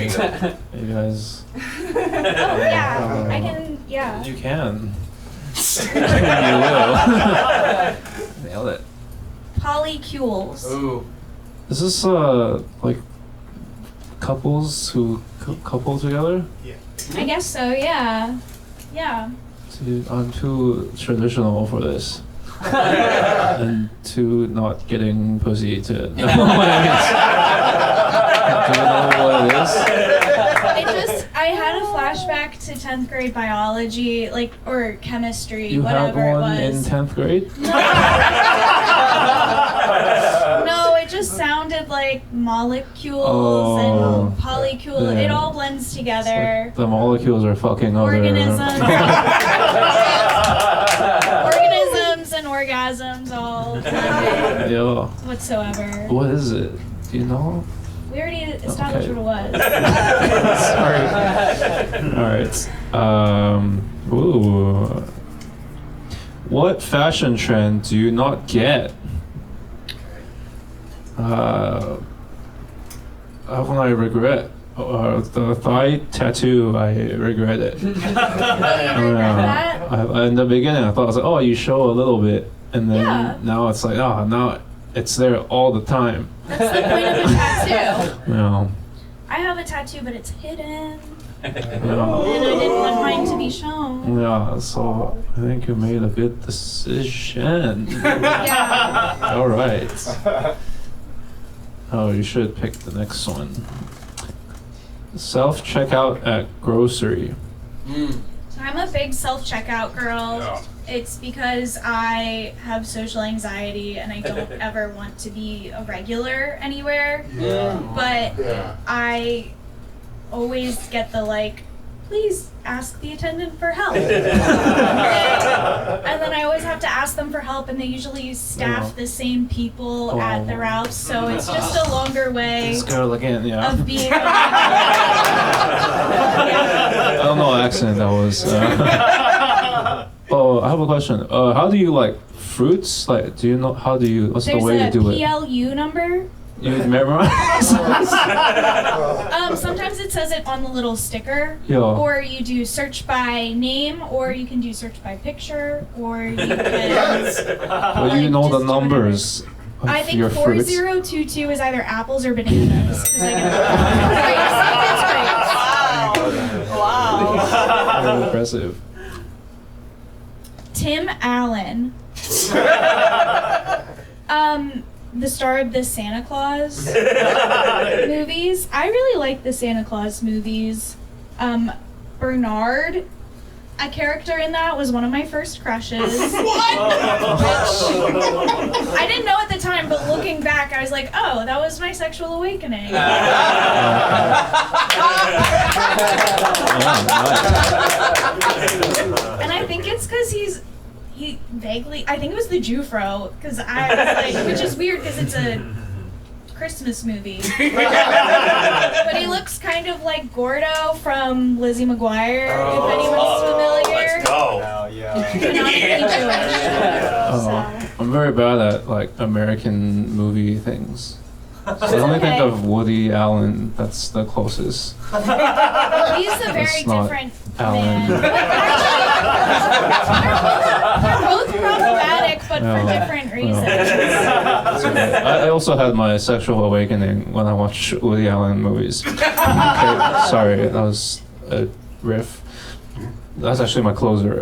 You guys. Oh yeah, I can. Yeah. You can. You will. Nailed it. Polycules. Ooh. Is this like couples who couple together? Yeah. I guess so. Yeah. Yeah. See, I'm too traditional for this. And too not getting pussy to know what it is. Do you know what it is? I had a flashback to 10th grade biology, like, or chemistry, You had whatever it one in was. 10th grade? No, it just sounded like molecules and polycule. Yeah. It all blends together. Like the molecules are fucking other. Organisms. Organisms and orgasms all blended Yeah. whatsoever. What is it? Do you know? We already established Okay. what it was. Sorry. Alright. Ooh. What fashion trend do you not get? How can I regret? The thigh tattoo, I regret it. In the beginning, I thought, I was like, oh, you show a little bit. And then now it's like, now it's there all the time. That's the point of a tattoo. Yeah. I have a tattoo, but it's hidden. Yeah. And I didn't want mine to be shown. Yeah, so I think you made a good decision. Yeah. All right. Oh, you should pick the next one. Self-checkout at grocery. So I'm a big self-checkout girl. Yeah. It's because I have social anxiety and I don't ever want to be a regular anywhere. But I always get the please ask the attendant for help. And then I always have to ask them for help, and they usually staff the same people at the Ralphs, so it's just a longer way This girl again, yeah. of being. I don't know what accent that was. Oh, I have a question. How do you like fruits? Like, do you know what's the way to do There's it? a PLU number. You memorize? Sometimes it says it on the little sticker. Yeah. Or you do search by name, or you can do search by picture, or you can. Well, you know the just do numbers of I think your fruits. 4022 is either apples or bananas. 'Cause I get grapes. Wow. Very impressive. Tim Allen. The star of the Santa Claus movies. I really like the Santa Claus movies. Bernard, a character in that, was one of my first crushes. What? I didn't know at the time, but looking back, I was like, oh, that was my sexual awakening. Oh, And I think it's because he vaguely, I think it was the Jufro, because I was like, which is weird because it's a Christmas movie. But he looks kind of like Gordo from Lizzie McGuire, if anyone's familiar. Let's go. Canonically Jewish. I'm very bad at like American movie things. So I only think of Woody Allen. That's the closest. He's a very It's not different Allen. man. They're both problematic, but for different reasons. I also had my sexual awakening when I watched Woody Allen movies. Okay, sorry, that was a riff. That's actually my closer.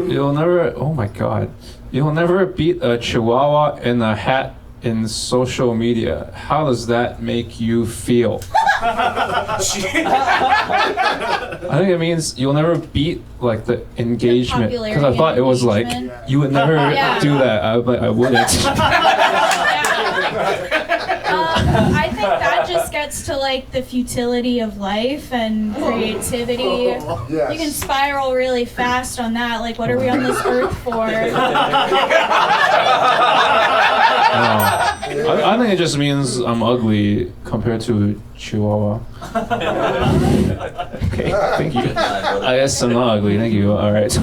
You'll never. Oh my God! You'll never beat a Chihuahua in a hat in social media. How does that make you feel? I think it means you'll never beat like the engagement, because I thought it was like you would never do that. I wouldn't. I think that just gets to like the futility of life and creativity. You can spiral really fast on that. Like, what are we on this earth for? I think it just means I'm ugly compared to Chihuahua. Okay, thank you. I guess I'm not ugly. Thank you. All right.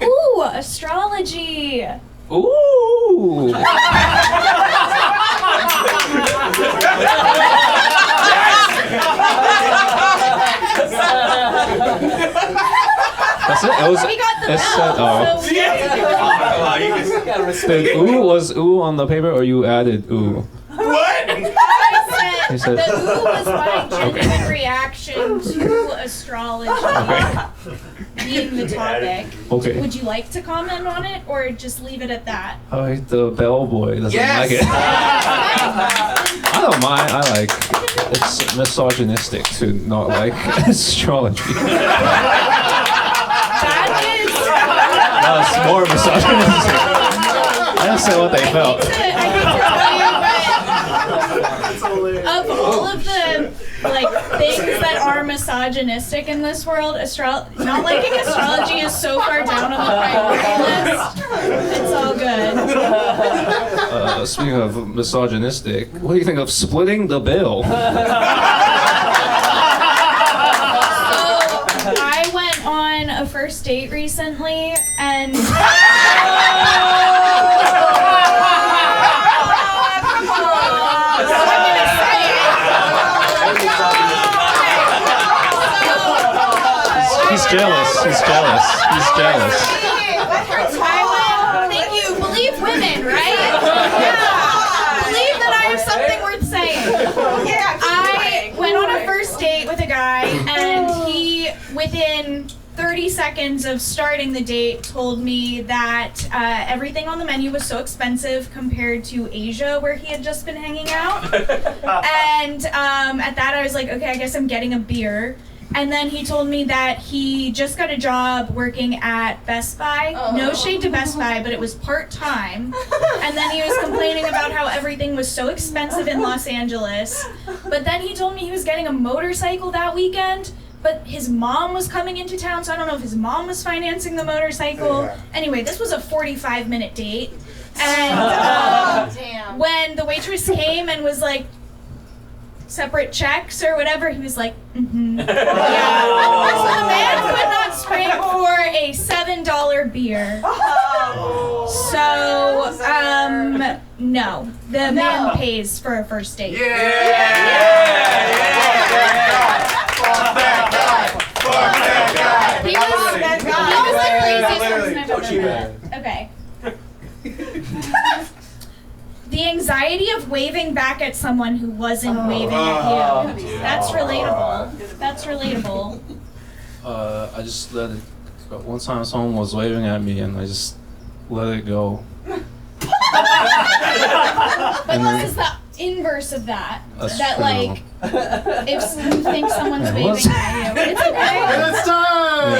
Ooh, astrology. Ooh. We got the It said, bell. So Did ooh was ooh on the paper or you added ooh? What? I He said said- the ooh was my genuine reaction to astrology being the topic. Okay. Would you like to comment on it or just leave it at that? Oh, the bellboy doesn't Yes. like it. I don't mind. I like. It's misogynistic to not like astrology. That is. That's more misogynistic. I didn't say what they felt. I hate to tell you, but of all of the like things that are misogynistic in this world, not liking astrology is so far down on the priority list. It's all good. Speaking of misogynistic, what do you think of splitting the bill? So I went on a first date recently, and He's jealous. He's jealous. He's jealous. Thank you. Believe women, right? Yeah. Believe that I have something worth saying. I went on a first date with a guy, and he, within 30 seconds of starting the date, told me that everything on the menu was so expensive compared to Asia, where he had just been hanging out. And at that, I was like, okay, I guess I'm getting a beer. And then he told me that he just got a job working at Best Buy. No shade to Best Buy, but it was part-time. And then he was complaining about how everything was so expensive in Los Angeles. But then he told me he was getting a motorcycle that weekend, but his mom was coming into town, so I don't know if his mom was financing the motorcycle. Anyway, this was a 45-minute date. And when the waitress came and was like, separate checks or whatever, he was like, mm-hmm. Yeah. So the man could not scrape for a $7 beer. So, no. The man pays for a first date. Yeah. He was the craziest person I've ever met. Okay. The anxiety of waving back at someone who wasn't waving at you. That's relatable. That's relatable. I just let it go. One time someone was waving at me and I just let it go. But this is the inverse of that. That's That true. like, if you think someone's waving at you, it's okay. It's time.